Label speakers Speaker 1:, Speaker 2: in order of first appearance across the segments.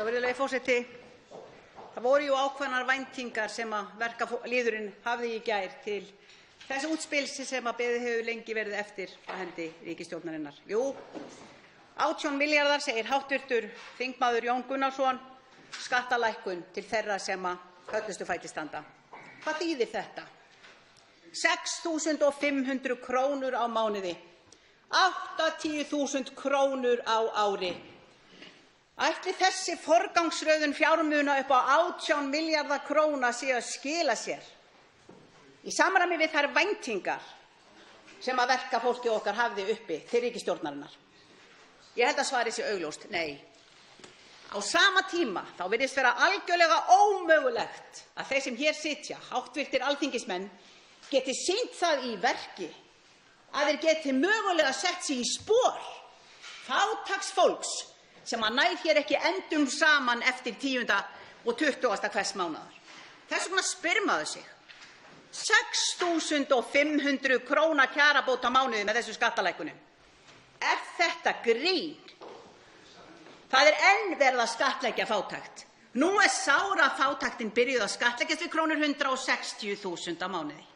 Speaker 1: Virðulegi forseti. Það voru jú ákveðnar væntingar sem verkalýðurinn hafði í gær til þess útspils sem beðið hefur lengi verið eftir af hendi ríkisstjórnarinnar. Jú, 18 milljarðar, segir hv. þingmaður Jón Gunnarsson, skattalækkun til þeirra sem höllustum fæti standa. Hvað þýðir þetta? 6.500 krónur á mánuði, 80.000 krónur á ári. Ætli þessi forgangsröðun fjármuna upp á 18 milljarða króna sé að skila sér í samræmi við þær væntingar sem verkafólkið okkar hafði uppi til ríkisstjórnarinnar? Ég held að svarið sé augljóst: nei. Á sama tíma þá virðist vera algjörlega ómögulegt að þeir sem hér sitja, hv. alþingismenn, geti sýnt það í verki að þeir geti mögulega sett sig í spor fátæks fólks sem nær hér ekki endum saman eftir 10. og 20. hvers mánaðar. Þess vegna spyr maður sig: 6.500 króna kjarabót á mánuði með þessum skattalækkunum, er þetta grín? Það er enn verið að skattleggja fátækt. Nú er sárafátæktin byrjuð að skattleggjast við krónur 160.000 á mánuði.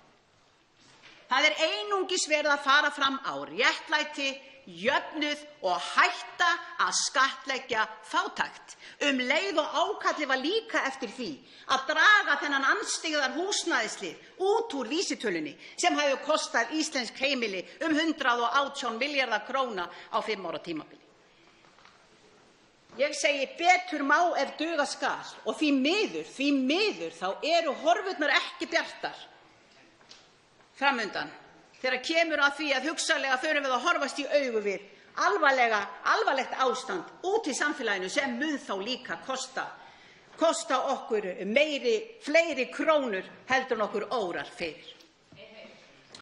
Speaker 1: Það er einungis verið að fara fram á réttlæti, jöfnuð og hætta að skattleggja fátækt, leið og ákallið var líka eftir því að draga þennan andstyggðar húsnæðislið út úr vísitölunni sem hefur kostað íslensk heimili 118 milljarða króna á 5 ára tímabili. Ég segi: betur má ef duga skal, og því miður þá eru horfurnar ekki bjartar framundan þegar kemur að því að hugsanlega förum við að horfast í augu við alvarlegt ástand úti í samfélaginu sem mun þá líka kosta okkur fleiri krónur heldur en okkur órar fyrir.